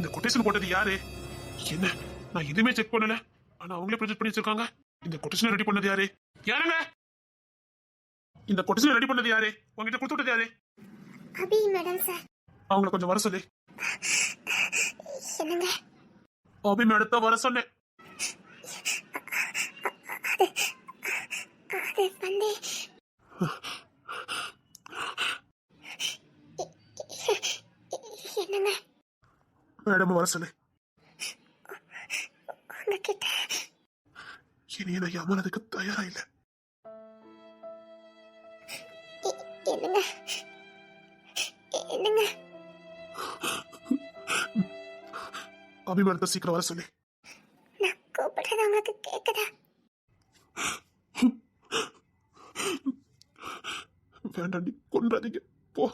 இந்த கொட்டேஷன் போட்டது யாரு? என்ன நான் எதுவுமே செக் பண்ணல, ஆனா அவங்களே ப்ரொஜெக்ட் பண்ணி வச்சிருக்காங்க. இந்த கொட்டேஷன் ரெடி பண்ணது யாரு? யாருங்க இந்த கொட்டேஷன் ரெடி பண்ணது யாரு? உங்ககிட்ட கொடுத்து விட்டது யாரு? அபி மேடம் சார். அவங்கள கொஞ்சம் வர சொல்லு. என்னங்க? அபி மேடத்தை வர சொன்னேன். அது வந்து என்னங்க? மேடம் வர சொல்லு. உங்ககிட்ட இனி நான் ஏமாறதுக்கு தயாரா இல்ல. என்னங்க? என்னங்க? அபி மேடத்தை சீக்கிரம் வர சொல்லு. நான் கூப்பிடுறது உங்களுக்கு கேக்குதா? வேண்டாண்டி, கொண்டாதீங்க, போ.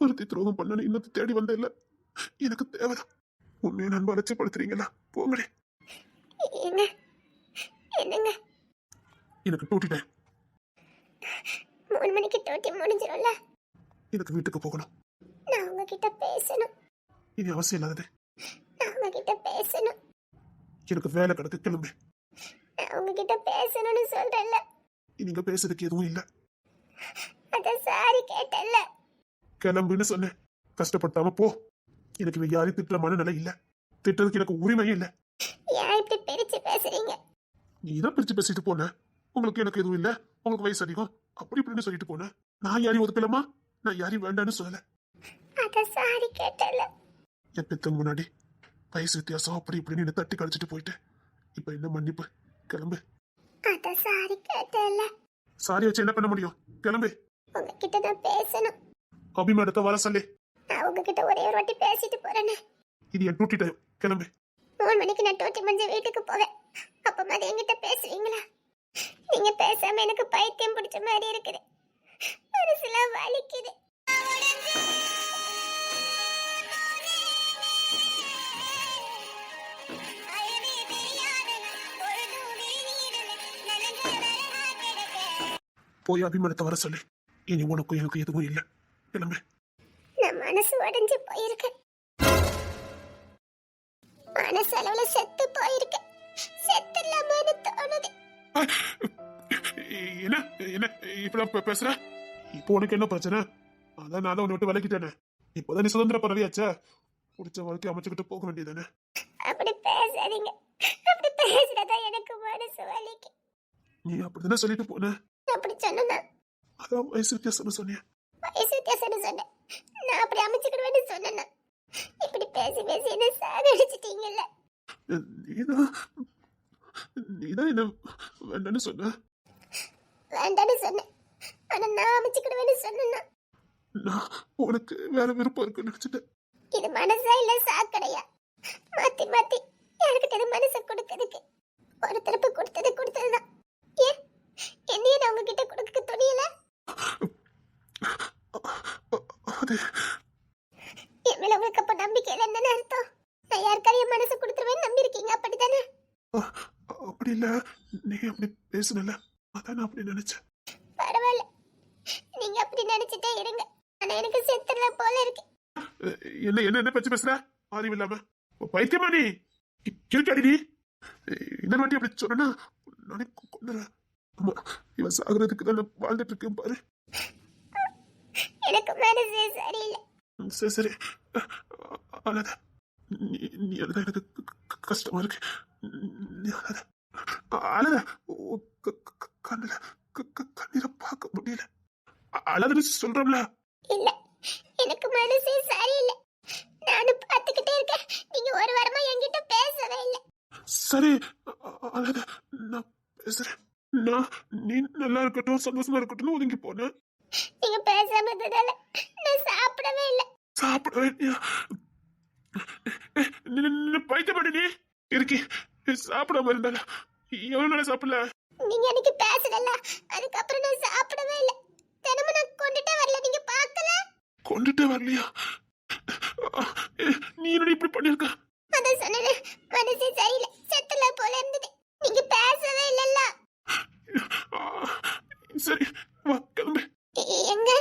ஒருத்தி துரோகம் பண்ணனு இன்னத்தை தேடி வந்த இல்ல, எனக்கு தேவைதான். உண்மையை நண்ப அலட்சியப்படுத்துறீங்களா? போங்கடே. என்ன? என்னங்க? எனக்கு டூட்டிட்டேன். 3 மணிக்கு டூட்டி முடிஞ்சிடும்ல. எனக்கு வீட்டுக்கு போகணும். நான் உங்ககிட்ட பேசணும். இனி அவசியம் இல்லாதது. நான் உங்ககிட்ட பேசணும். எனக்கு வேலை கிடக்கு, கிளம்பு. நான் உங்ககிட்ட பேசணும்னு சொல்றேன்ல. நீங்க பேசுறதுக்கு எதுவும் இல்ல. அத சாரி கேட்டல்ல. கிளம்புன்னு சொன்னேன். கஷ்டப்படுத்தாம போ. எனக்கு யாரையும் திட்டுற மனநிலை இல்ல. திட்டுறதுக்கு எனக்கு உரிமையும் இல்ல. ஏன் இப்படி பிரிச்சு பேசுறீங்க? நீதான் பிரிச்சு பேசிட்டு போன. உங்களுக்கு எனக்கு எதுவும் இல்ல, உங்களுக்கு வயசு அதிகம், அப்படி இப்படின்னு சொல்லிட்டு போன. நான் யாரையும் ஒதுக்கலமா? நான் யாரையும் வேண்டான்னு சொல்லல. அத சாரி கேட்டல்ல. என் பெத்தவங்க முன்னாடி வயசு வித்தியாசம் அப்படி இப்படின்னு என்ன தட்டி கழிச்சிட்டு போயிட்டு இப்ப என்ன மன்னிப்பு? கிளம்பு. அத சாரி கேட்டல்ல. சாரி வச்சு என்ன பண்ண முடியும்? கிளம்பு. உங்ககிட்ட நான் பேசணும். அபிமானத்தை வர சொல்லு. நான் உங்ககிட்ட ஒரே ஒரு வாட்டி பேசிட்டு போறேன்னு. இது என் டூட்டி டைம். கிளம்பு. 3 மணிக்கு நான் டூட்டி முடிஞ்ச வீட்டுக்கு போவேன். அப்ப மாதிரி என்கிட்ட பேசுவீங்களா? நீங்க பேசாம எனக்கு பைத்தியம் பிடிச்ச மாதிரி இருக்குது. மனசுலாம் வலிக்குது. போய் அபிமானத்தை வர சொல்லு. இனி உனக்கும் எனக்கு எதுவும் இல்லை. கிளம்பு. நான் மனசு உடைஞ்சு போயிருக்கேன். மனசு அளவுல செத்து போயிருக்கேன். செத்துலாமான்னு தோணுது. என்ன என்ன இப்ப பேசுற? இப்போ உனக்கு என்ன பிரச்சனை? அதான் நான் உன்னை விட்டு விலகிட்டேனே. இப்போதான் நீ சுதந்திர பறவையாச்சா? பிடிச்ச வாழ்க்கை அமைச்சுக்கிட்டு போக வேண்டியதானே. அப்படி பேசாதீங்க. அப்படி பேசுறதா எனக்கு மனசு வலிக்கு. நீ அப்படிதானே சொல்லிட்டு போன. அப்படி சொன்னா அதான் வயசு வித்தியாசம் சொன்னிய. வயசு வித்தியாசம் சொன்னேன். நான் அப்படி அமைச்சுக்கிடுவேன்னு சொன்னேன்னா இப்படி பேசி பேசி என்ன சாகடிச்சிட்டீங்கல்ல. நீதான் என்ன வேண்டான்னு சொன்ன. வேண்டான்னு சொன்னேன். ஆனா நான் அமைச்சுக்கிடுவேன்னு சொன்னா நான் உனக்கு வேற விருப்பம் இருக்குன்னு நினைச்சிட்டேன். இது மனசா இல்ல சாக்கடையா? மாத்தி மாத்தி யாருக்கிட்ட மனசை கொடுக்கறதுக்கு ஒரு திருப்பு கொடுத்ததுதான். ஏன் என்னையே நான் உங்ககிட்ட கொடுக்க துணியல? அது என் மேல உங்களுக்கு அப்ப நம்பிக்கை இல்லைன்னு அர்த்தம். நான் யாருக்காரையும் மனசு கொடுத்துருவேன்னு நம்பி இருக்கீங்க, அப்படித்தானே? அப்படி இல்ல, நீ அப்படி பேசுனல, அதான் நான் அப்படி நினைச்சேன். பரவாயில்ல, நீங்க அப்படி நினைச்சிட்டே இருங்க. ஆனா எனக்கு செத்துற போல இருக்கு. என்ன என்ன என்ன பேச்சு பேசுற? அறிவு இல்லாம பைத்தியமா நீ? கிறுக்கடி நீ. இன்னொரு வாட்டி அப்படி சொன்னா நானே கொண்டுறேன். ஆமா, இவன் சாகுறதுக்கு தான் நான் வாழ்ந்துட்டு இருக்கேன் பாரு. எனக்கு மனசே சரியில்லை. சரி சரி, அழாத. நீ அழுத எனக்கு கஷ்டமா இருக்கு. நீ அழாத அழாத. கண்ணுல கண்ணீரை பார்க்க முடியல. அழாதுன்னு சொல்றோம்ல. இல்ல, எனக்கு மனசே சரியில்லை. நானும் பார்த்துக்கிட்டே இருக்கேன். நீங்க ஒரு வாரமா என்கிட்ட பேசவே இல்லை. சரி அழாத, நான் பேசுறேன். நீ நல்லா இருக்கட்டும், சந்தோஷமா இருக்கட்டும் ஒதுங்கி போனேன். நீங்க பேசாம இருந்ததால நான் சாப்பிடவே இல்லை. சாப்பிடவே இல்லையா? பைத்தியமாடி நீ இருக்கி. சாப்பிடாம இருந்தால எவ்வளவு நாளா சாப்பிடல? நீங்க அன்னைக்கு பேசல, அதுக்கப்புறம் நான் சாப்பிடவே இல்லை. தினமும் நான் கொண்டுட்டே வரல, நீங்க பார்க்கல. கொண்டுட்டே வரலையா? நீ என்ன இப்படி பண்ணிருக்க? அதான் சொன்னேன், மனசே சரியில்லை, செத்துல போல இருந்தது. நீங்க பேசவே இல்லல்ல. சரி வா, கிளம்பு. எங்க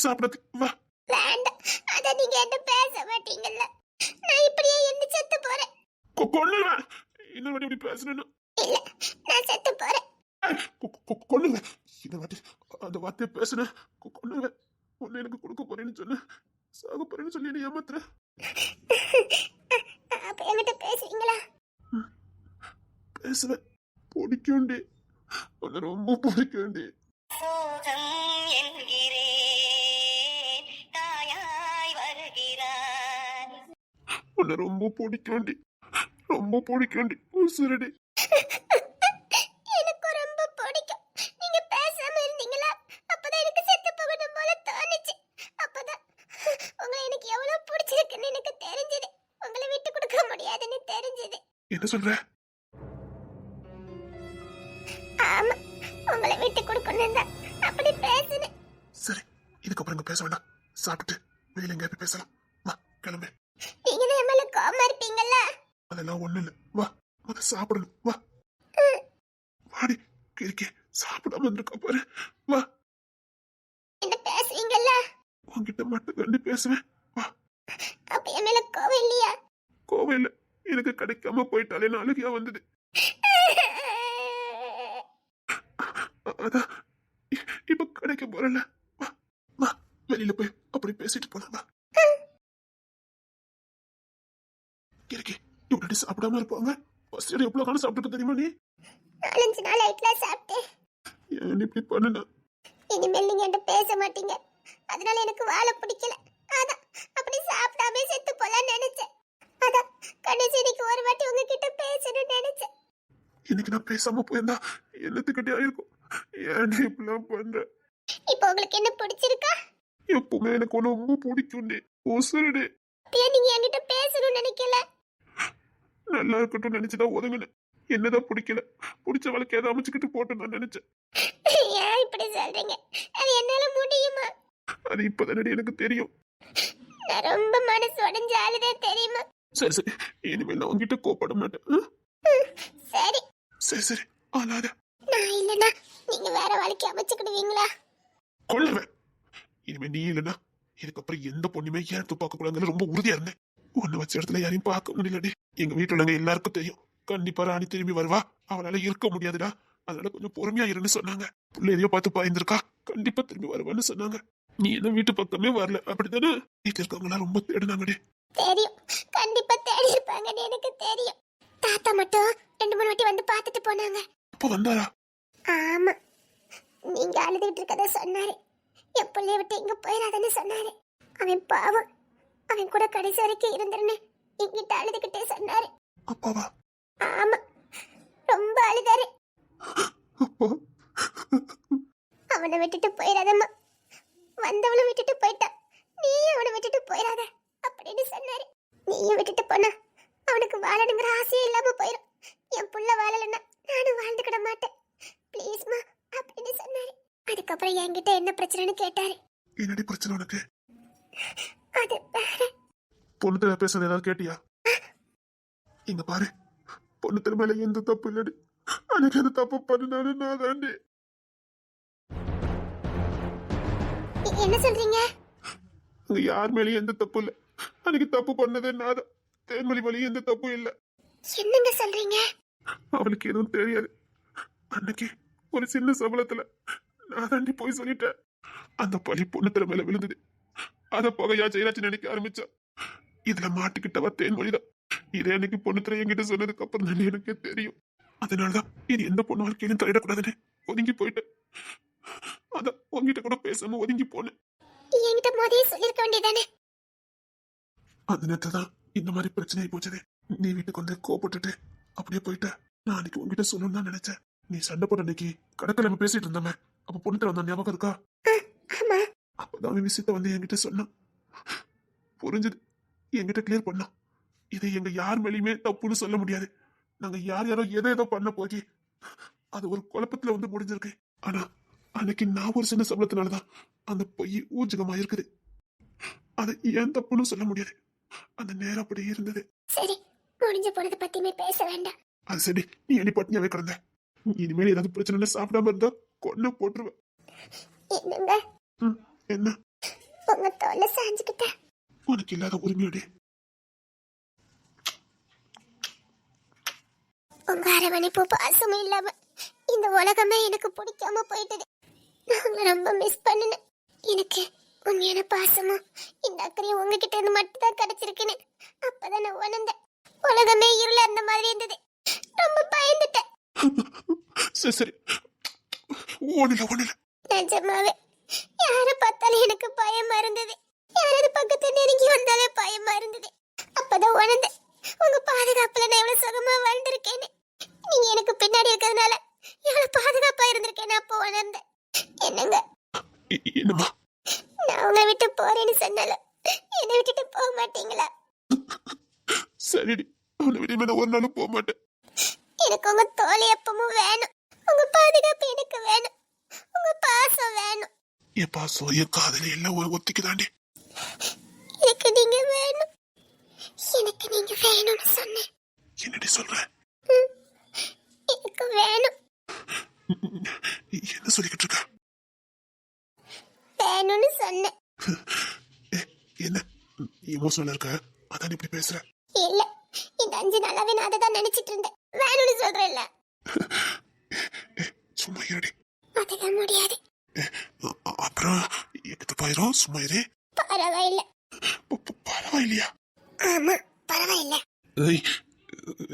சாப்பிடறதுக்கு வா. வேண்டாம், அதான் நீங்க என்ன பேச மாட்டீங்கல்ல. நான் இப்படியே எந்த செத்து போறேன். கொன்னுவேன். இன்னொரு வாட்டி இப்படி பேசுனேன்னா இல்ல, நான் செத்து போறேன். கொன்னுவேன். இந்த வாட்டி அந்த வார்த்தையை பேசுனேன் கொன்னுவேன். ஒன்னு எனக்கு கொடுக்க போறேன்னு சொன்ன சாக போறேன்னு சொல்லி என்ன ஏமாத்துற. அப்ப என்கிட்ட பேசுவீங்களா? பேசுவேன். பிடிக்கும்டி, உன்னை ரொம்ப பிடிக்கும்டி. சோகம் என்கிறேன், தாயாய் வருகிறார். உன்னை ரொம்ப பிடிக்கும்டி, ரொம்ப பிடிக்கும்டி. உசுரடி. எனக்கு ரொம்ப பிடிக்கும். நீங்க பேசாம இருந்தீங்களா? அப்பதான் எனக்கு செத்து போகணும் போல தோணுச்சு. அப்பதான் உங்களை எனக்கு எவ்வளவு பிடிச்சிருக்குன்னு எனக்கு தெரிஞ்சது. உங்களை விட்டு கொடுக்க முடியாதுன்னு தெரிஞ்சது. என்ன சொல்ற? ஆமா, உங்களை விட்டு கொடுக்கணும் தான் அப்படி பேசுனேன். சரி, இதுக்கப்புறம் இங்க பேச வேண்டாம். சாப்பிட்டு வெளியில எங்க போய் பேசலாம். வா கிளம்பு. நீங்க தான் என் மேல கோவமா இருப்பீங்கல்ல? அதெல்லாம் ஒண்ணு இல்ல. வா முத சாப்பிடணும். வா வாடி. கிரிக்கே சாப்பிடாம இருந்திருக்கா பாரு. வா. என்ன பேசுவீங்கல்ல? உன்கிட்ட மட்டும் கண்டி பேசுவேன். வா. அப்ப என் மேல கோவம் இல்லையா? கோவம் இல்ல, எனக்கு கிடைக்காம போயிட்டாலே அழுகையா வந்தது. அதான் இப்ப கிடைக்க போறல. வா வா, வெளியில போய் அப்படி பேசிட்டு போலாம். வா. கிரிக்கே இப்படி சாப்பிடாம இருப்பாங்க. ஃபர்ஸ்ட் இயர் எவ்வளவு காலம் சாப்பிட்டு தெரியுமா நீ? 4-5 நாள் ஆயிட்டுல சாப்பிட்டேன். ஏன் இப்படி பண்ணுன? இனிமேல் நீங்க என்கிட்ட பேச மாட்டீங்க. அதனால எனக்கு வாழ பிடிக்கல. அதான் அப்படி சாப்பிடாம செத்து போலான்னு நினைச்சேன். அதான் கடைசிக்கு ஒரு வாட்டி உங்ககிட்ட பேசணும்னு நினைச்சேன். இன்னைக்கு நான் பேசாம போயிருந்தா என்னத்துக்கிட்டே ஆயிருக்கும். ஏன் இப்படிலாம் பண்ற? இப்போ உங்களுக்கு என்ன பிடிச்சிருக்கா? எப்பவுமே எனக்கு ஒண்ணு ரொம்ப பிடிக்கும். ஒசருடு. ஏன் நீங்க என்கிட்ட பேசணும்னு நினைக்கல? நல்லா இருக்கட்டும் நினைச்சுதான் ஒதுங்கினேன். என்னதான் பிடிக்கல, பிடிச்ச வழக்கு ஏதாவது அமைச்சுக்கிட்டு போட்டு நான் நினைச்சேன். ஏன் இப்படி சொல்றீங்க? அது என்னால முடியுமா? அது இப்பதானடி எனக்கு தெரியும். நான் ரொம்ப மனசு உடைஞ்ச ஆளுதே தெரியுமா? சரி சரி, இனிமேல் நான் உங்ககிட்ட கோப்பட மாட்டேன். சரி சரி சரி, ஆளாத. நான் இல்லைன்னா நீங்க வேற வாழ்க்கை அமைச்சுக்கிடுவீங்களா? கொள்ளுவேன். இனிமே நீ இல்லைன்னா இதுக்கப்புறம் எந்த பொண்ணுமே ஏன் பார்க்க கூடாதுன்னு ரொம்ப உறுதியா இருந்தேன். ஒண்ணு வச்ச இடத்துல யாரையும் பார்க்க முடியலடி. எங்க வீட்டுல உள்ளவங்க எல்லாருக்கும் தெரியும், கண்டிப்பா ராணி திரும்பி வருவா, அவளால இருக்க முடியாதுடா, அதனால கொஞ்சம் பொறுமையா இருன்னு சொன்னாங்க. புள்ள எதையோ பார்த்து பாய்ந்திருக்கா, கண்டிப்பா திரும்பி வருவான்னு சொன்னாங்க. நீ என்ன வீட்டு பக்கமே வரல, அப்படித்தானே? வீட்டுல இருக்கவங்க எல்லாம் ரொம்ப தேடினாங்கடி. தெரியும், கண்டிப்பா தேடி இருப்பாங்கன்னு எனக்கு தெரியும். தாத்தா மட்டும் 2-3 வாட்டி வந்து பார்த்துட்டு போனாங்க. அப்ப வந்தாரா? ஆமா, நீங்க அழுதுகிட்டு இருக்கத சொன்னாரு. என் பிள்ளைய விட்டு இங்க போயிடாதன்னு சொன்னாரு. அவன் பாவம், அவன் கூட கடைசி வரைக்கும் இருந்துருன்னு என்கிட்ட அழுதுகிட்டே சொன்னாரு. அப்பாவா? ஆமா, ரொம்ப அழுதாரு. அப்பா அவனை விட்டுட்டு போயிடாதம்மா, வந்தவளும் விட்டுட்டு போயிட்டான், நீயும் அவனை விட்டுட்டு போயிடாத அப்படின்னு சொன்னாரு. நீயும் விட்டுட்டு போனா அவனுக்கு வாழணுங்கிற ஆசையே இல்லாம போயிடும். என் புள்ள வாழலன்னா நானும் வாழ்ந்துக்கிட மாட்டேன், ப்ளீஸ்மா அப்படின்னு சொன்னாரு. அதுக்கப்புறம் என்கிட்ட என்ன பிரச்சனைன்னு கேட்டாரு. என்னடி பிரச்சனை உனக்கு? அது வேற. பொண்ணு பேசுறது ஏதாவது கேட்டியா? இங்க பாரு, பொண்ணு மேல எந்த தப்பு இல்லடி. அன்னைக்கு அந்த தப்பு பண்ணனால நான் தாண்டி. என்ன சொல்றீங்க? அங்க யார் மேலயும் எந்த தப்பு இல்ல. அன்னைக்கு தப்பு பண்ணதே நான் தான். தேன்மொழி வழியும் எந்த தப்பும் இல்ல. என்னங்க சொல்றீங்க? அவளுக்கு எதுவும் தெரியாது. அன்னைக்கு ஒரு சின்ன சபலத்துல நான் தாண்டி போய் சொல்லிட்டேன். அந்த பழி பொண்ணு மேல விழுந்தது. அத பகையா ஜெயராஜ் நினைக்க ஆரம்பிச்சா. இதுல மாட்டிக்கிட்டவ தேன்மொழிதான். இதே அன்னைக்கு பொண்ணு என்கிட்ட சொன்னதுக்கு அப்புறம் தான் எனக்கே தெரியும். அதனாலதான் இனி எந்த பொண்ணு வாழ்க்கையிலும் தலையிடக்கூடாதுன்னு ஒதுங்கி போயிட்டேன். அதான் உங்ககிட்ட கூட பேசாம ஒதுங்கி போனேன். என்கிட்ட முதல்ல சொல்லிருக்க வேண்டியதானே? அந்த நேரத்துல தான் இந்த மாதிரி பிரச்சனை போச்சதே. நீ வீட்டுக்கு வந்து கோபப்பட்டுட்டு அப்படியே போயிட்ட. நான் அன்னைக்கு உங்ககிட்ட சொல்லணும்னு தான் நினைச்சேன். நீ சண்டை போட்ட அன்னைக்கு கடற்கரை பேசிட்டு இருந்தோமே, அப்ப பொண்ணு வந்த ஞாபகம் இருக்கா? ஆமா. அப்பதான் அவன் விஷயத்த வந்து என்கிட்ட சொன்னான். புரிஞ்சது, என்கிட்ட கிளியர் பண்ணான். இதை எங்க யார் மேலேயுமே தப்புன்னு சொல்ல முடியாது. நாங்க யாரோ ஏதோ பண்ண போகி அது ஒரு குழப்பத்துல வந்து முடிஞ்சிருக்கு. ஆனா அன்னைக்கு நான் ஒரு சின்ன சம்பளத்தினாலதான் அந்த பொய் ஊர்ஜகமா இருக்குது. அது ஏன் தப்புன்னு சொல்ல முடியாது. அந்த நேரம் அப்படி இருந்தது. சரி, முடிஞ்ச போனதை பத்தியுமே பேச வேண்டாம். அது சரி, நீ எண்ணி பட்டினியாவே கிடந்த. இனிமேல் ஏதாவது பிரச்சனை சாப்பிடாம இருந்தா கொன்ன போட்டுருவேன். என்னங்க? என்ன? உங்க தோல்ல சாஞ்சுக்கிட்டேன். உனக்கு இல்லாத உரிமையோட உங்க அரவணைப்பு பாசமும் இல்லாம இந்த உலகமே எனக்கு பிடிக்காம போயிட்டது. நான் ரொம்ப மிஸ் பண்ணினேன். எனக்கு உண்மையான பாசமும் இந்த அக்கறையும் உங்ககிட்ட இருந்து மட்டும் தான் கிடைச்சிருக்குன்னு அப்பதான் நான் உணர்ந்தேன். உலகமே இருள அந்த மாதிரி இருந்தது. ரொம்ப பயந்துட்டேன். சரி சரி, ஒண்ணுல நிஜமாவே யாரை பார்த்தாலும் எனக்கு பயமா இருந்தது. யாராவது பக்கத்துல நெருங்கி வந்தாலே பயமா இருந்தது. அப்பதான் உணர்ந்தேன் உங்க பாதுகாப்புல நான் எவ்வளவு சுகமா வாழ்ந்திருக்கேன்னு. நீங்க எனக்கு பின்னாடி இருக்கிறதுனால எவ்வளவு பாதுகாப்பா இருந்திருக்கேன்னு அப்போ உணர்ந்தேன். என்னங்க, என்னம்மா? நான் உங்களை விட்டு போறேன்னு சொன்னாலும் என்னை விட்டுட்டு போக மாட்டீங்களா? சரிடி, அவனை விட நான் ஒரு நாளும் போக மாட்டேன். எனக்கு உங்க தோழி எப்பவும் வேணும். உங்க பாதுகாப்பு எனக்கு வேணும். உங்க பாசம் வேணும். என் பாசம் என் காதலி எல்லாம் ஒத்திக்குதாண்டி. எனக்கு நீங்க வேணும். எனக்கு நீங்க வேணும்னு சொன்னேன். என்னடி சொல்ற? எனக்கு வேணும். என்ன சொல்லிக்கிட்டு இருக்க? வேணும்னு சொன்னேன். என்ன எமோஷனலா இருக்க? அதான் இப்படி பேசுற? இல்ல, இந்த 5 நாளாவே நான் அதை தான் நினைச்சிட்டு இருந்தேன். வேணும்னு சொல்றேன்ல. சும்மா இருடி. அதெல்லாம் முடியாது. அப்புறம் எக்கத்து போயிரும். சும்மா இரு. பரவாயில்ல. பரவாயில்லையா? ஆமா, பரவாயில்ல. ஏய்,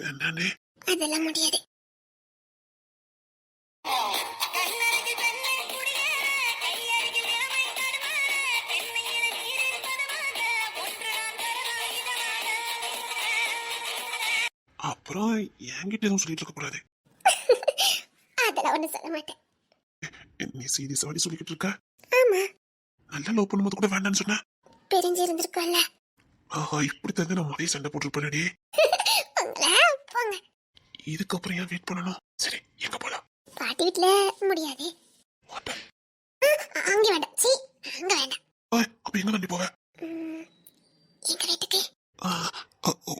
என்னன்னு? அதெல்லாம் முடியாது. அப்புறம் என்கிட்ட எதுவும் சொல்லிட்டு இருக்க கூடாது. அதெல்லாம் ஒண்ணு சொல்ல மாட்டேன். நீ சீரியஸா வாடி சொல்லிக்கிட்டு இருக்க? ஆமா. நல்லா லவ் பண்ணும்போது கூட வேண்டாம்னு சொன்ன. பிரிஞ்சு இருந்திருக்கோம்ல. ஆஹா, இப்படி தெரிஞ்சு நான் முதல்ல சண்டை போட்டுருப்பேனடி. போங்க. இதுக்கப்புறம் ஏன் வெயிட் பண்ணணும்? சரி, எங்க போலாம்? பாட்டி வீட்டுல முடியாது. ஹோட்டல். அங்க வேண்டாம். சீ, அங்க வேண்டாம். அப்ப எங்க தாண்டி போவ? எங்க வீட்டுக்கு.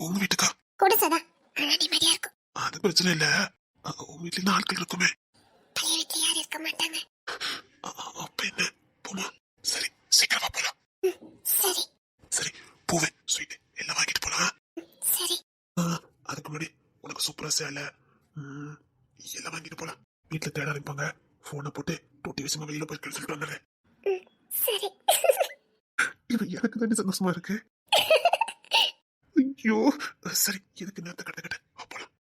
உங்க வீட்டுக்கா? குடிசதா, ஆனா நிம்மதியா இருக்கும். அது பிரச்சனை இல்ல. உங்க வீட்டுல ஆட்கள் இருக்குமே. பழைய வீட்டுல யாரும் இருக்க மாட்டாங்க. அப்ப என்ன, போமா? சரி, சீக்கிரமா போலாம். சரி சரி, போவேன். ஸ்வீட் எல்லாம் வாங்கிட்டு போலாம். சரி. அதுக்கு முன்னாடி உனக்கு சூப்பரா சேலை எல்லாம் வாங்கிட்டு போலாம். வீட்டுல தேட ஆரம்பிப்பாங்க. போனை போட்டு டூட்டி விஷயமா வெளியில போய் சொல்லிட்டு வந்துடுறேன். சரி. இது எனக்கு தானே சந்தோஷமா இருக்கு. ஐயோ, சரி, எதுக்கு நேரத்தை கட்ட போலாம்.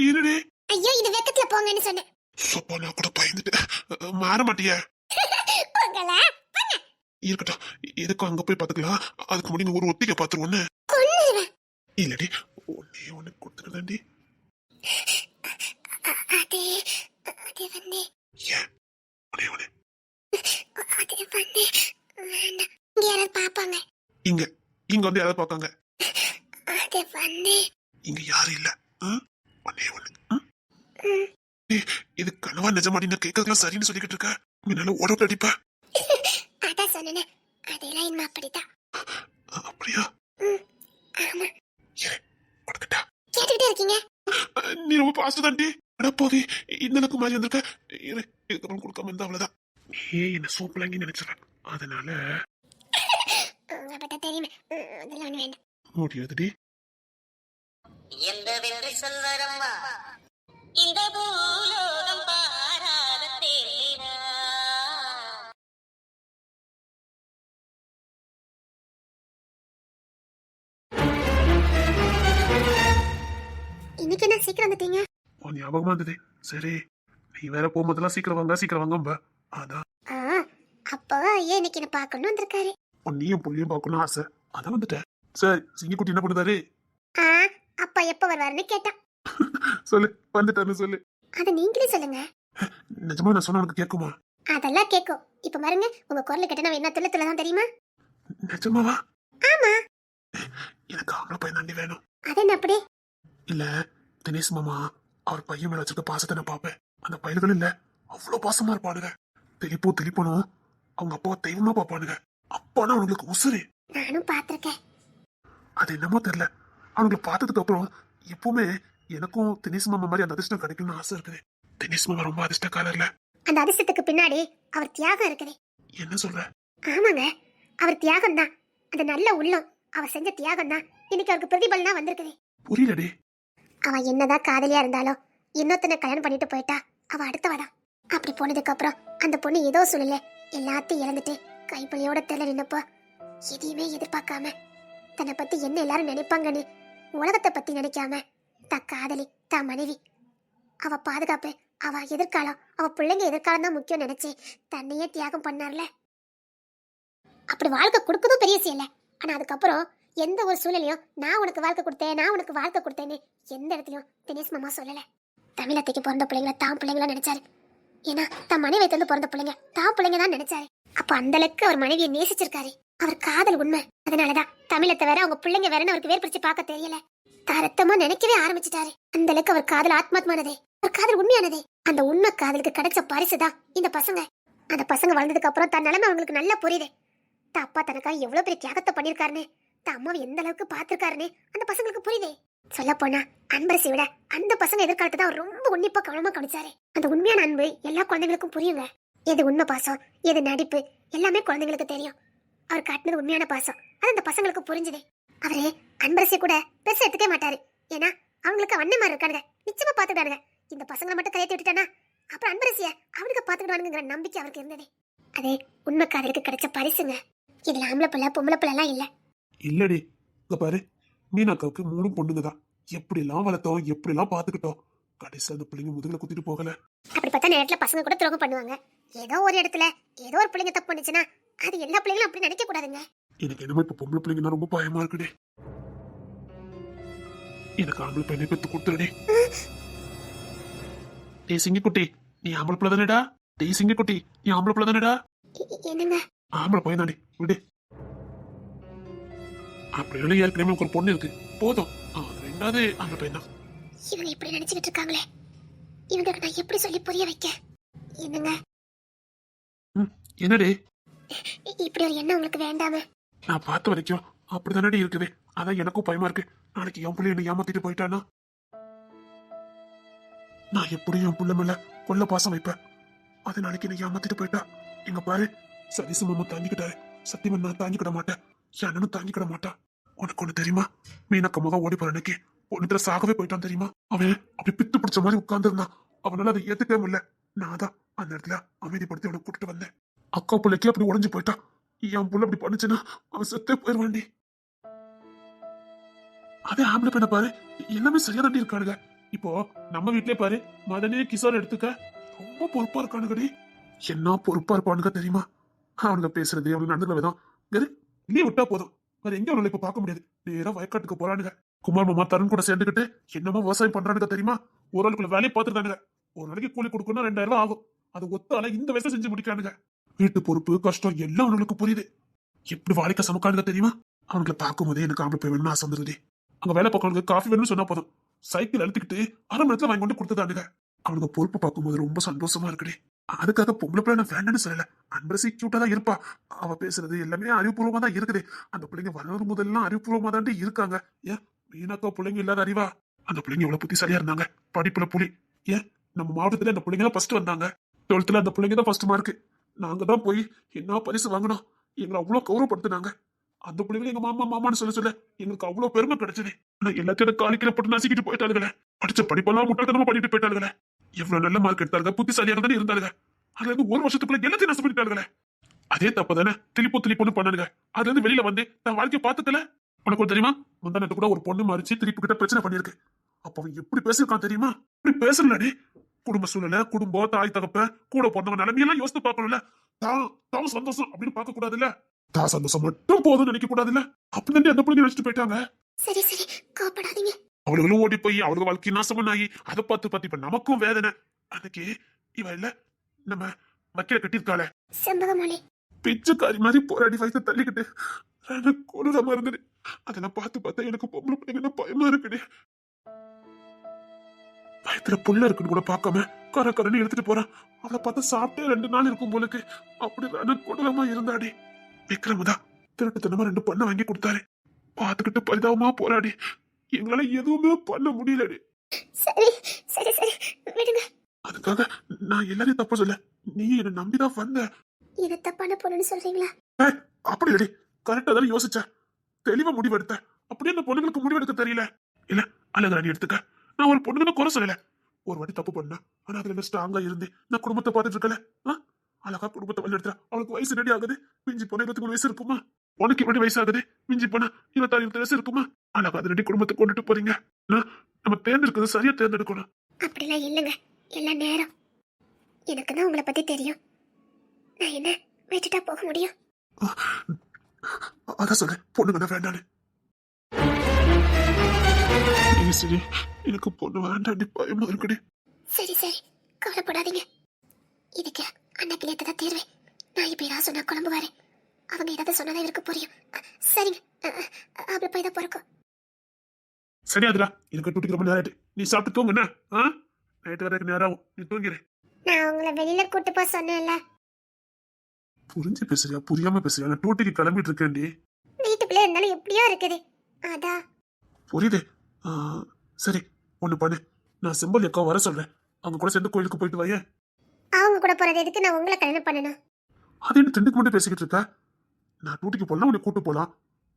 இருடே. ஐயோ, இது வெக்கத்துல போங்கன்னு சொன்னேன். சப்பா, நான் கூட பயந்துட்டேன். மாற மாட்டியா? போங்கல. இருக்கட்டும், எதுக்கும் அங்க போய் பாத்துக்கலாம். அதுக்கு முன்னாடி ஒரு ஒத்திகை பாத்துருவோன்னு. கொன்னுருவேன். இல்லடி, ஒண்ணு கொடுத்துருதாண்டி. அது வந்து ஏன் ஒன்னே அது வந்து வேண்டாம். இங்க யாராவது பாப்பாங்க. இங்க இங்க வந்து யாராவது பாக்காங்க. அது வந்து இங்க யாரும் இல்ல. ஒண்ணு இது கனவா நிஜமாடி? நான் கேட்கறதுலாம் சரின்னு சொல்லிக்கிட்டு இருக்க. முன்னால ஓட அடிப்ப. அதான் சொன்னேன். அதெல்லாம் இன்னும் அப்படித்தான். அப்படியா? ஆமா. கொடுக்கட்டா? கேட்டுக்கிட்டே இருக்கீங்க. நீ ரொம்ப பாஸ்ட் தாண்டி. அடப்பாவி, இந்த அளவுக்கு மாதிரி வந்திருக்க. இதுக்கப்புறம் கொடுக்காம இருந்தா அவ்வளவுதான். நீ என்ன சோப்பலாங்கி நினைச்சிடறேன். அதனால அப்பதான் தெரியுமே. அதெல்லாம் ஒண்ணு வேண்டாம். முடியாதுடி. எந்தவென்று சொல்வரம்மா இந்த பூலோகம் பாராத தேனா. இன்னைக்கு என்ன சீக்கிரம் வந்துட்டீங்க? உன் ஞாபகமா இருந்தது. சரி, நீ வேற போகும்போதெல்லாம் சீக்கிரம் வாங்க. அதான். அப்போ ஏன் இன்னைக்கு என்ன பார்க்கணும் வந்திருக்காரு? நீயும் புள்ளியும் பார்க்கணும் ஆசை. அதான் வந்துட்டேன். சரி, சிங்கக்குட்டி என்ன பண்ணுதாரு? அப்பா எப்ப வருவாருன்னு கேட்டான். சொல்லு, வந்துட்டாரு சொல்லு. அத நீங்களே சொல்லுங்க. நிஜமா நான் சொன்ன உனக்கு கேட்குமா? அதெல்லாம் கேட்கும். இப்ப பாருங்க, உங்க குரல் கேட்டா நான் என்ன துள்ள தான் தெரியுமா? நிஜமாவா? ஆமா. எனக்கு அவங்கள பையன் தாண்டி வேணும். அது என்ன அப்படி? இல்ல, தினேஷ் மாமா அவர் பையன் மேல வச்சிருக்க பாசத்தை நான் பாப்பேன். அந்த பையன்கள் இல்ல, அவ்வளவு பாசமா இருப்பானுங்க. தெளிப்பனும் அவங்க அப்பாவை தெய்வமா பாப்பானுங்க. அப்பானா அவங்களுக்கு உசுரு. நானும் பாத்திருக்கேன். அது என்னமோ தெரியல, அவங்களை பார்த்ததுக்கு அப்புறம் எப்பவுமே எனக்கும் தினேஷ் மாமா மாதிரி அந்த அதிர்ஷ்டம் கிடைக்கும்னு ஆசை இருக்குது. தினேஷ் மாமா ரொம்ப அதிர்ஷ்டக்காரர்ல. அந்த அதிர்ஷ்டத்துக்கு பின்னாடி அவர் தியாகம் இருக்குது. என்ன சொல்ற? ஆமாங்க, அவர் தியாகம் தான். அந்த நல்ல உள்ளம் அவர் செஞ்ச தியாகம் தான் இன்னைக்கு அவருக்கு பிரதிபலனா வந்திருக்குது. புரியலடி. அவ என்னதான் காதலியா இருந்தாலும் இன்னொருத்தனை கல்யாணம் பண்ணிட்டு போயிட்டா அவ அடுத்தவதான். அப்படி போனதுக்கு அப்புறம் அந்த பொண்ணு ஏதோ சொல்லல எல்லாத்தையும் இழந்துட்டு கைப்பிள்ளையோட தெரியல நின்னப்போ எதையுமே எதிர்பார்க்காம தன்னை பத்தி என்ன எல்லாரும் நினைப்பாங்கன்னு உலகத்தை பத்தி நினைக்காம தான் காதலி தான் மனைவி அவ பாதுகாப்பு அவ எதிர்காலம் அவ பிள்ளைங்க எதிர்காலம் தான் முக்கியம் நினைச்சு தன்னையே தியாகம் பண்ணார்ல. அப்படி வாழ்க்கை கொடுக்கதும் பெரிய விஷயம் இல்ல. ஆனா அதுக்கப்புறம் எந்த ஒரு சூழ்நிலையும் நான் உனக்கு வாழ்க்கை கொடுத்தேன் நான் உனக்கு வாழ்க்கை கொடுத்தேன்னு எந்த இடத்துலயும் தினேஷ் மாமா சொல்லல. தமிழத்தைக்கு பிறந்த பிள்ளைங்கள தான் பிள்ளைங்களா நினைச்சாரு. ஏன்னா தன் மனைவி தந்து பிறந்த பிள்ளைங்க தான் பிள்ளைங்க தான் நினைச்சாரு. அப்ப அந்த அளவுக்கு அவர் மனைவியை நேசிச்சிருக்காரு. அவர் காதல் உண்மை. அதனாலதான் தமிழத்தை வேற அவங்க பிள்ளைங்க வேறன்னு அவருக்கு வேறுபிரிச்சு பார்க்க தெரியல. தாரத்தமா நினைக்கவே ஆரம்பிச்சுட்டாரு. அந்த அளவுக்கு அவர் காதல் ஆத்மாத்மானதே, அவர் காதல் உண்மையானதே. அந்த உண்மை காதலுக்கு கிடைச்ச பரிசுதான் இந்த பசங்க. அந்த பசங்க வளர்ந்ததுக்கு அப்புறம் தன் நிலைமை அவங்களுக்கு நல்லா புரியுது. தான் அப்பா தனக்காக எவ்வளவு பெரிய தியாகத்தை பண்ணிருக்காருன்னு தான் அம்மாவை எந்த அளவுக்கு பாத்துருக்காருன்னு அந்த பசங்களுக்கு புரியுதே. சொல்ல போனா அன்பரசி விட அந்த பசங்க எதிர்காலத்தை தான் அவர் ரொம்ப உன்னிப்பா கவனமா கவனிச்சாரு. அந்த உண்மையான அன்பு எல்லா குழந்தைங்களுக்கும் புரியுங்க. எது உண்மை பாசம் எது நடிப்பு எல்லாமே குழந்தைங்களுக்கு தெரியும். அவர் காட்டினது உண்மையான பாசம் அது அந்த பசங்களுக்கு புரிஞ்சுது. அவரு அன்பரசிய கூட பெருசா எடுத்துக்க மாட்டாரு. ஏன்னா அவங்களுக்கு அண்ணன்மார் இருக்கானுங்க, நிச்சயமா பாத்துக்கிட்டானுங்க. இந்த பசங்களை மட்டும் கையெழுத்து விட்டுட்டானா அப்புறம் அன்பரசிய அவனுக்கு பாத்துக்கிடுவானுங்கிற நம்பிக்கை அவருக்கு இருந்தது. அது உண்மை காதலுக்கு கிடைச்ச பரிசுங்க. இதுல ஆம்பளை பிள்ளை பொம்பளை பிள்ளை எல்லாம் இல்ல. இல்லடி, இங்க பாரு, மீனாக்காவுக்கு 3 பொண்ணுங்க தான். எப்படி எல்லாம் வளர்த்தோம் எப்படி எல்லாம் பாத்துக்கிட்டோம். கடைசியா அந்த பிள்ளைங்க முதுகுல குத்திட்டு போகல. அப்படி பார்த்தா நேரத்துல பசங்க கூட துரோகம் பண்ணுவாங்க. ஏதோ ஒரு இடத்துல ஏதோ ஒரு பிள்ளைங்க தப்பு பண்ணுச்சுன்னா அது எல்லா பிள்ளைங்களும் அப்படி நினைக்க கூடாதுங்க. எனக்கு என்னமோ இப்ப பொம்பளை பிள்ளைங்கன்னா ரொம்ப பயமா இருக்குடே. எனக்கு ஆம்பளை பையனை பெத்து கொடுத்துருடே. டேய் சிங்கக்குட்டி, நீ ஆம்பளை பிள்ளை தானேடா? டேய் சிங்கக்குட்டி, நீ ஆம்பளை பிள்ளை தானேடா? என்னங்க ஆம்பளை பையன் தானே, விடு. அப்படி ஏற்கனவே ஒரு பொண்ணு இருக்கு, போதும். 2வது ஆம்பளை பையன் தான். இவங்க இப்படி நினைச்சுக்கிட்டு இருக்காங்களே, இவங்களுக்கு நான் எப்படி சொல்லி புரிய வைக்க? என்னங்க என்னடே இப்படி ஒரு எண்ணம் உங்களுக்கு வேண்டாம? நான் பார்த்த வரைக்கும் அப்படிதானே இருக்குது. அதான் எனக்கும் பயமா இருக்கு. நாளைக்கு என் பிள்ளை என்ன ஏமாத்திட்டு போயிட்டானா நான் எப்படியும் என் புள்ள மேல கொள்ள பாசம் வைப்பேன். அது நாளைக்கு என்ன ஏமாத்திட்டு போயிட்டா எங்க பாரு, சதீசு மாமா தாங்கிக்கிட்டாரு. சத்தியமா நான் தாங்கிக்கிட மாட்டேன், என்னன்னு தாங்கிக்கிட மாட்டான். உனக்கு ஒண்ணு தெரியுமா, மீனக்க முகம் ஓடி போற அன்னைக்கு ஒன்னுத்துல சாகவே போயிட்டான் தெரியுமா? அவன் அப்படி பித்து பிடிச்ச மாதிரி உட்கார்ந்துருந்தான். அவனால அதை ஏத்துக்கவே முடியல. நான் தான் அந்த இடத்துல அமைதிப்படுத்தி அவனை கூட்டிட்டு வந்தேன். அக்கா பிள்ளைக்கு அப்படி உடஞ்சு போயிட்டான். என் புள்ள அப்படி பண்ணுச்சுன்னா அவன் செத்தே போயிருவாண்டி. அதே ஆம்பளை பையனை பாரு, எல்லாமே சரியா தாண்டி இருக்கானுங்க. இப்போ நம்ம வீட்லயே பாரு, மதனே கிஷோர் எடுத்துக்க, ரொம்ப பொறுப்பா இருக்கானுங்கடி. என்ன பொறுப்பா இருப்பானுங்க தெரியுமா? அவனுங்க பேசுறது அவனுக்கு நடந்துக்கிற விதம் லீவ் விட்டா போதும், வேற எங்க அவனுங்களை இப்ப பார்க்க முடியாது. நேரா வயக்காட்டுக்கு போறானுங்க. குமார் மாமா தருண் கூட சேர்ந்துக்கிட்டு என்னமோ விவசாயம் பண்றானுங்க தெரியுமா? ஒரு ஆளுக்குள்ள வேலையை பார்த்துட்டானுங்க. ஒரு நாளைக்கு கூலி கொடுக்கணும் 2000 ரூபாய் ஆகும். அது ஒத்தால இந்த வயசை செஞ்சு முடிக்கானுங்க. வீட்டு பொறுப்பு கஷ்டம் எல்லாம் அவனுக்கு புரியுது. எப்படி வாழ்க்கை சமக்கானுங்க தெரியுமா? அவனுங்களை பார்க்கும் போதே எனக்கு ஆம்பளை போய் வேணும்னு ஆசை வந்துருது. அங்க வேலை பார்க்கறவங்களுக்கு காஃபி வேணும்னு சொன்னா போதும், சைக்கிள் அழுத்திக்கிட்டு 1/2 மணி நேரத்துல வாங்கி கொண்டு கொடுத்துட்டானுங்க. அவனுக்கு பொறுப்பு பார்க்கும்போது ரொம்ப சந்தோஷமா இருக்குடி. அதுக்காக பொம்பளை பிள்ளை நான் வேண்டான்னு சொல்லல. அன்பரசி கியூட்டா தான் இருப்பா. அவ பேசுறது எல்லாமே அறிவுபூர்வமா தான் இருக்குது. அந்த பிள்ளைங்க வளரும் போதெல்லாம் அறிவுபூர்வமா தாண்டி இருக்காங்க. ஏன் மீனாக்கா பிள்ளைங்க இல்லாத அறிவா? அந்த பிள்ளைங்க எவ்வளவு புத்திசாலியா இருந்தாங்க, படிப்புல புலி. ஏன் நம்ம மாவட்டத்துல அந்த பிள்ளைங்க தான் ஃபர்ஸ்ட் வந்தாங்க. 12th அந்த பிள்ளைங்க தான் ஃபர்ஸ்ட் மார்க். நாங்க தான் போய் என்ன பரிசு வாங்கினோம். எங்களை அவ்வளவு கௌரவப்படுத்தினாங்க. அந்த பிள்ளைங்க எங்க மாமா மாமான்னு சொல்ல எங்களுக்கு அவ்வளவு பெருமை கிடைச்சது. ஆனா எல்லாத்தையும் காலிக்கிற போட்டு நசிக்கிட்டு போயிட்டாளுங்களே. படிச்ச படிப்பெல்லாம் முட்டாள்தனமா பண்ணிட்டு போயிட்டாளுங்களே. எவ்வளவு நல்ல மார்க் எடுத்தாங்க, புத்திசாலியா தானே இருந்தாளுங்க. அதுல இருந்து 1 வருஷத்துக்குள்ள எல்லாத்தையும் நஷ்டம் பண்ணிட்டாளுங்களே. அதே தப்பு தானே திருப்பொன்னு பண்ணானுங்க. அதுல இருந்து வெளியில வந்து நான் வாழ்க்கையை பார்த்துக்கல. உனக்கு தெரியுமா, முந்தானத்து கூட ஒரு பொண்ணு மாறிச்சு திருப்பி கிட்ட பிரச்சனை பண்ணிருக்கு. அப்ப அவன் எப்படி பேசிருக்கான் தெரியுமா? இப்படி பேசலடி. குடும்ப சூழ்நிலை, குடும்பம், தாய் தகப்ப, கூட பிறந்தவங்க நிலைமையெல்லாம் யோசித்து பார்க்கணும்ல. தான் சந்தோஷம் அப்படின்னு பார்க்க கூடாதுல்ல. தான் சந்தோஷம் மட்டும் போதும்னு நினைக்க கூடாதுல்ல. அப்படின்னு அந்த பிள்ளைங்க நினைச்சிட்டு போயிட்டாங்க. சரி சரி கோபப்படாதீங்க. அவளுகளும் ஓடி போய் அவளுக்கு வாழ்க்கை நாசமன் ஆகி அதை பார்த்து இப்ப நமக்கும் வேதனை. அன்னைக்கு இவ இல்ல நம்ம வக்கீல கட்டிருக்காள செம்பகமொழி, பிச்சைக்காரி மாதிரி போராடி வயசை தள்ளிக்கிட்டு கொடூரமா இருந்தது. அதெல்லாம் பார்த்து எனக்கு பொம்பளை பிள்ளைங்க பயமா இருக்குடி. வயத்துல புள்ள இருக்குன்னு கூட பார்க்காம கரன்னு எடுத்துட்டு போறான். அவளை பார்த்து சாப்பிட்டே 2 நாள் இருக்கும் போலுக்கு. அப்படி கொடூரமா இருந்தாடி. விக்ரமதா திருட்டுத்தனமா 2 பண்ண வாங்கி கொடுத்தாரு. பார்த்துக்கிட்டு பரிதாபமா போராடி எங்களால எதுவுமே பண்ண முடியலடி. சரி சரி சரி விடுங்க. அதுக்காக நான் எல்லாரையும் தப்ப சொல்ல, நீ என்ன நம்பிதான் வந்த. இது தப்பான பொண்ணுன்னு சொல்றீங்களா? அப்படி இல்லடி, கரெக்டா தானே யோசிச்ச, தெளிவா முடிவெடுத்த. அப்படியே அந்த பொண்ணுங்களுக்கு முடிவெடுக்க தெரியல. இல்ல அழகராணி எடுத்துக்க, நான் ஒரு பொண்ணுன்னு குறை சொல்லல. ஒரு வாட்டி தப்பு பண்ண, ஆனா அதுல ஸ்ட்ராங்கா இருந்து நான் குடும்பத்தை பார்த்துட்டு இருக்கல. அழகா குடும்பத்தை வழி எடுத்துறா. அவளுக்கு வயசு ரெடி ஆகுது, மிஞ்சி போனா 23 வயசு இருக்குமா? உனக்கு இப்படி வயசு ஆகுது, மிஞ்சி போனா 26 27 வயசு இருக்குமா? அழகா அது ரெடி குடும்பத்தை கொண்டுட்டு போறீங்க. நம்ம தேர்ந்தெடுக்கிறது சரியா தேர்ந்தெடுக்கணும். அப்படிலாம் இல்லைங்க, எல்லாம் நேரம். எனக்கு தான் உங்களை பத்தி தெரியும். நான் என்ன விட்டுட்டா போக முடியும்? அதான் சொல்றேன், பொண்ணுங்க வேண்டான்னு. சரி, எனக்கு பொண்ணு வேண்டாண்டி, பயமா இருக்குடி. சரி சரி, கவலைப்படாதீங்க. இதுக்கு அன்னைக்கு நேத்து தான் தீர்வேன். நான் இப்ப ஏதாவது சொன்னா குழம்பு வரேன். அவங்க ஏதாவது சொன்னதான் இவருக்கு புரியும். சரிங்க, அப்படி போய் தான் பிறக்கும். சரியாதுடா, எனக்கு டூட்டிக்கு ரொம்ப நேரம் ஆயிட்டு. நீ சாப்பிட்டு தூங்கு. என்ன நைட்டு வரைக்கும் நேரம் ஆகும், நீ தூங்கிடு. நான் உங்களை வெளியில கூட்டு போக சொன்னேன்ல. புரிஞ்சு பேசுறியா புரியாம பேசுறியா? நான் டூட்டிக்கு கிளம்பிட்டு இருக்கேன்டி. வீட்டுக்குள்ளே இருந்தாலும் எப்படியோ இருக்குது. அதான் புரியுது. சரி, ஒண்ணு பண்ணு, நான் செம்பல் அக்கா வர சொல்றேன். அவங்க கூட சேர்ந்து கோயிலுக்கு போயிட்டு வாயேன். அவங்க கூட போறது எதுக்கு நான் உங்களை கல்யாணம் பண்ணணும்? அது என்ன திண்டுக்கு மட்டும் பேசிக்கிட்டு இருக்க? நான் டூட்டிக்கு போலாம், உன்னை கூட்டு போலாம்.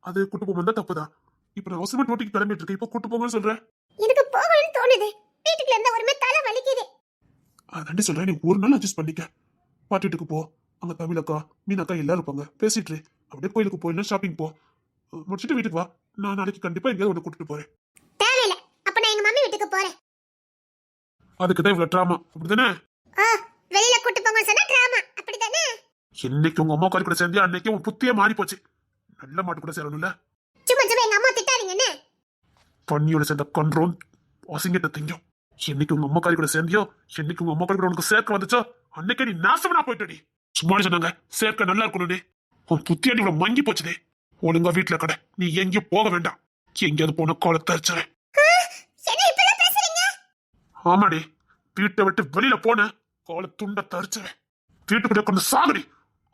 அது கூட்டு போக வந்தா தப்புதான். இப்ப நான் அவசரமா டூட்டிக்கு கிளம்பிட்டு இருக்கேன். இப்ப கூட்டு போங்கன்னு சொல்றேன். எனக்கு போகணும்னு தோணுது. வீட்டுக்குள்ள இருந்தா ஒருமே தலை வலிக்குது. அதாண்டி சொல்றேன், நீ ஒரு நாள் அட்ஜஸ்ட் பண்ணிக்க. பாட்டி வீட்டுக்கு போ, அங்க தமிழ் அக்கா மீன் அக்கா எல்லாரும் இருப்பாங்க, பேசிட்டு அப்படியே கோயிலுக்கு போயிடலாம். ஷாப்பிங் போ, முடிச்சுட்டு வீட்டுக்கு வா. நான் நாளைக்கு கண்டிப்பா எங்கேயாவது ஒன்று கூட்டிட்டு போறேன். தேவையில்ல, அப்ப நான் எங்க மம்மி வீட்டுக்கு போறேன். அதுக்குதான் இவ்வளவு டிராமா, அப்படிதானே? வெளியில கூட்டு போங்க சொன்னா டிராமா, அப்படிதானே? இன்னைக்கு உங்க அம்மா காரி கூட சேர்ந்தியா, அன்னைக்கு உன் புத்தியே மாறி போச்சு. நல்ல மாட்டு கூட சேரணும்ல. சும்மா சும்மா எங்க அம்மா திட்டாதீங்க. என்ன பண்ணியோட சேர்ந்த கண்ட்ரோல் அசிங்கத்தை திங்கும். என்னைக்கு உங்க அம்மா காரி கூட சேர்ந்தியோ, என்னைக்கு உங்க அம்மா காரி கூட உனக்கு சேர்க்க வந்துச்சோ, அன்னைக்கே நீ நாசமனா போயிட்டடி. சும்மா சொன்னாங்க சேர்க்க நல்லா இருக்கணும்னு. உன் புத்தியாடி இவ்வளவு மங்கி போச்சுதே. ஒழுங்கா வீட்டுல கடை, நீ எங்கேயும் போக வேண்டாம். எங்கேயாவது போன காலத்தை அரிச்சேன். ஆமாடி, வீட்டை விட்டு வெளியில போன கால துண்ட தரிச்சுவேன். வீட்டுக்கிட்ட கொஞ்சம் சாகுடி,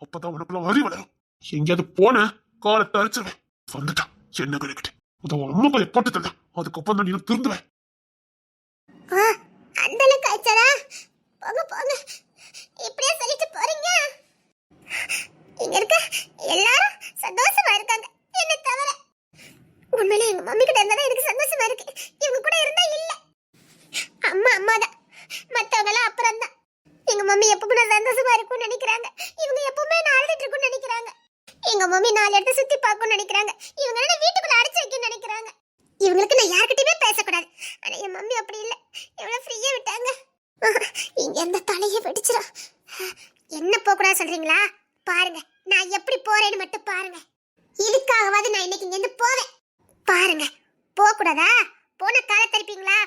அப்பதான் உனக்குள்ள வரி வளரும். எங்கேயாவது போன கால தரிச்சுவேன். வந்துட்டான் என்ன கிடைக்கிட்டு அம்மா காலை போட்டு தந்தேன். அதுக்கப்புறம் தான் நீ திருந்துவேன். அந்த அளவுக்கு ஆயிடுச்சா? போங்க போங்க, இப்படியே சொல்லிட்டு போறீங்க. இங்க இருக்க எல்லாரும் சந்தோஷமா இருக்காங்க, என்ன தவிர. உண்மையிலே எங்க மம்மி கிட்ட இருந்தா எனக்கு சந்தோஷமா இருக்கு. இவங்க கூட இருந்தா இல்ல. அம்மா அம்மாதான், மத்தவங்க எல்லாம் அப்புறம் தான். எங்க மம்மி எப்பவுமே நான் சந்தோஷமா இருக்கும்னு நினைக்கிறாங்க. இவங்க எப்பவுமே நான் அழுதுட்டு இருக்கும்னு நினைக்கிறாங்க. எங்க மம்மி 4 இடத்த சுத்தி பார்க்கணும்னு நினைக்கிறாங்க. இவங்க என்ன வீட்டுக்குள்ள அடைச்சு வைக்கணும்னு நினைக்கிறாங்க. இவங்களுக்கு நான் யார்கிட்டயுமே பேசக்கூடாது. ஆனா என் மம்மி அப்படி இல்ல, எவ்வளவு ஃப்ரீயா விட்டாங்க. இங்க எந்த தலையை வெடிச்சிடும். என்ன போக கூடாது சொல்றீங்களா? பாருங்க நான் எப்படி போறேன்னு மட்டும் பாருங்க. இதுக்காகவாது நான் இன்னைக்கு இங்க இருந்து போவேன். பாருங்க, போக கூடாதா? போன காலை தரிப்பீங்களா?